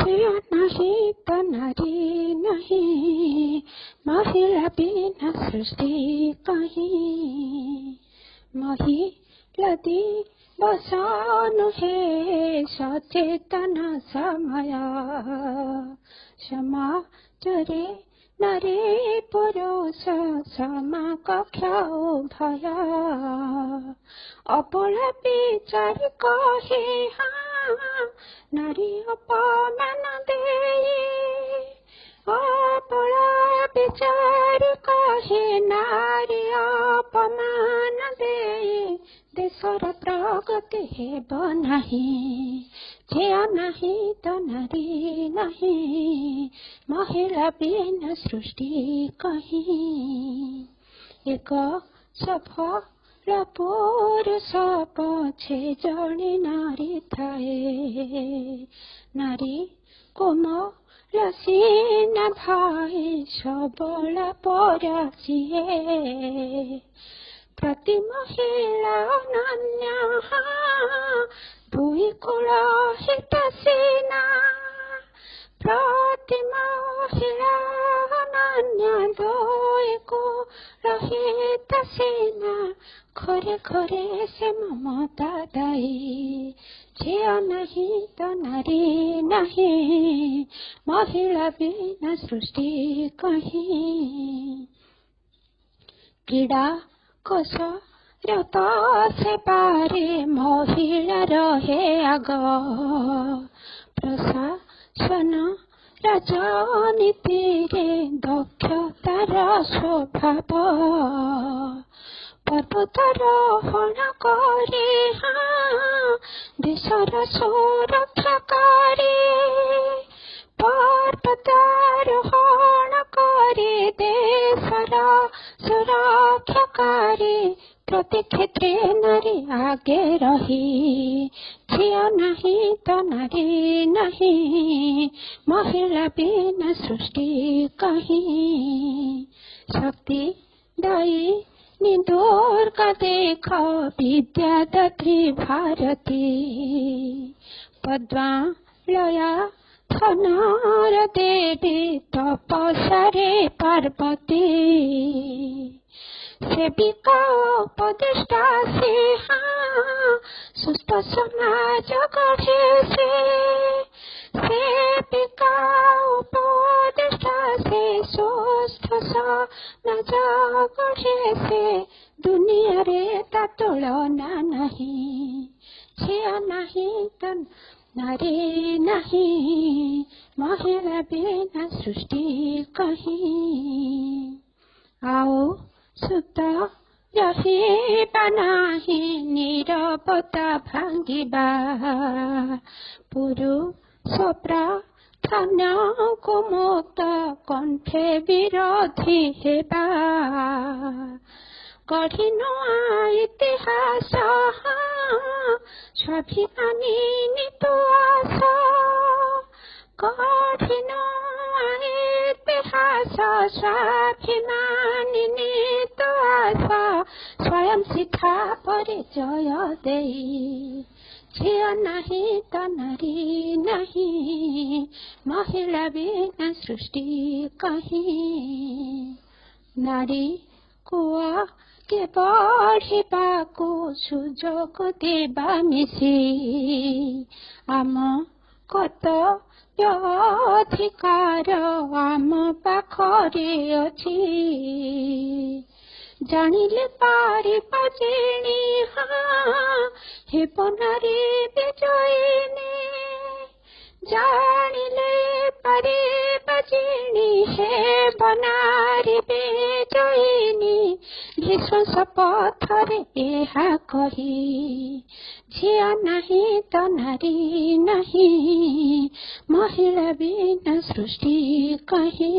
ଝିଅ ନାହିଁ ତ ନାରୀ ନାହିଁ, ମହିଳା ବିନା ସୃଷ୍ଟି କାହିଁ। ମହିଳା ଦିବସ ନୁହେଁ ସଚେତନ ସମୟ, ସମାଜରେ ନାରୀ ପୁରୁଷ ସମକକ୍ଷ ଉଭୟ। ଅବଳା ବିଚାରି କହେ ନାରୀ ଅପମାନ ଦେଇ, ଅବଳା ବିଚାରି କହେ ନାରୀ ଅପମାନ ଦେଇ। ଦେଶର ପ୍ରଗତି ହେବ ନାହିଁ, ଝିଅ ନାହିଁ ତ ନାରୀ ନାହିଁ, ମହିଳା ବିନା ସୃଷ୍ଟି କାହିଁ। ଏକ ସଫଳ ପୁରୁଷ ପଛେ ଜଣେ ନାରୀ ଥାଏ, ନାରୀ କୋମଳ ସିନା ଥାଏ ସବଳ ପରା ସିଏ। ପ୍ରତି ମହିଳା ଅନନ୍ୟ, ଦୁଇ କୂଳ ହିତୈଷିଣୀ। ପ୍ରତି ମହିଳା ଅନନ୍ୟ, ଦୁଇ କୂଳ ହିତୈଷିଣୀ। ଘରେ ଘରେ ସେ ମମତା ଦାୟୀ, ଝିଅ ନାହିଁ ତ ନାରୀ ନାହିଁ, ମହିଳା ବିନା ସୃଷ୍ଟି କାହିଁ। କ୍ରୀଡ଼ା କସରତ ସେବାରେ ମହିଳା ରହେ ଆଗ, ପ୍ରଶାସନ ରାଜନୀତିରେ ଦକ୍ଷତାର ସ୍ୱଭାବ। ପର୍ବତାରୋହଣ କରି ଦେଶର ସୁରକ୍ଷାକାରୀ, ପର୍ବତାରୋହଣ କରି ଦେଶର ସୁରକ୍ଷାକାରୀ। ପ୍ରତି କ୍ଷେତ୍ରେ ନାରୀ ଆଗେ ରହି, ଝିଅ ନାହିଁ ତ ନାରୀ ନାହିଁ, ମହିଳା ବିନା ସୃଷ୍ଟି କାହିଁ। ଶକ୍ତି ଦାୟୀ ଦୁର୍ଗା ଦେଖ ବିଦ୍ୟାଦାତ୍ରୀ ଭାରତୀ, ପଦ୍ମାଳୟା ଧନର ଦେବୀ ତପସ୍ୟାରେ ପାର୍ବତୀ। ସେବିକା ଉପଦେଷ୍ଟା ସେ ସୁସ୍ଥ ସମାଜ ଗଢ଼େ ସେ, ସେବିକା ଉପଦେଷ୍ଟା ସେ ସୁସ୍ଥ ସମାଜ ଗଢ଼େ ସେ। ଦୁନିଆରେ ତା ତୁଳନା ନାହିଁ, ଝିଅ ନାହିଁ ତ ନାରୀ ନାହିଁ, ମହିଳା ବିନା ସୃଷ୍ଟି କାହିଁ। ଆଉ ସୁତ ରହିବା ନାହିଁ, ନୀରବତା ଭାଙ୍ଗିବା, ପୁରୁଷ ପ୍ରାଧାନ୍ୟକୁ ମୁକ୍ତ କଣ୍ଠେ ବିରୋଧୀ ହେବା। ଗଢ଼ି ନୂଆ ଇତିହାସ ସ୍ୱାଭିମାନୀ ତୁ ଆସ, ଗଢ଼ି ନୂଆ ଇତିହାସ ସ୍ୱାଭିମାନୀ ତୁ ଆସ। ସ୍ୱୟଂ ସିଦ୍ଧା ପରିଚୟ ଦେଇ, ଝିଅ ନାହିଁ ତ ନାରୀ ନାହିଁ, ମହିଳା ବିନା ସୃଷ୍ଟି କାହିଁ। ନାରୀ କୁଆ କେ ବଢ଼ିବାକୁ ସୁଯୋଗ ଦେବା ମିଶି, ଆମ କର୍ତ୍ତବ୍ୟ ଅଧିକାର ଆମ ପାଖରେ ଅଛି। ଜାଣିଲେ ପାରିବା ଜିଣି ହେବ ନାରୀ ବିଜୟିନୀ, ଜାଣିଲେ ପାରିବା ଜିଣି ହେବ ନାରୀ ବିଜୟିନୀ। ବିଶ୍ୱ ଶପଥରେ ଏହା କହି, ଝିଅ ନାହିଁ ତ ନାରୀ ନାହିଁ, ମହିଳା ବିନା ସୃଷ୍ଟି କାହିଁ।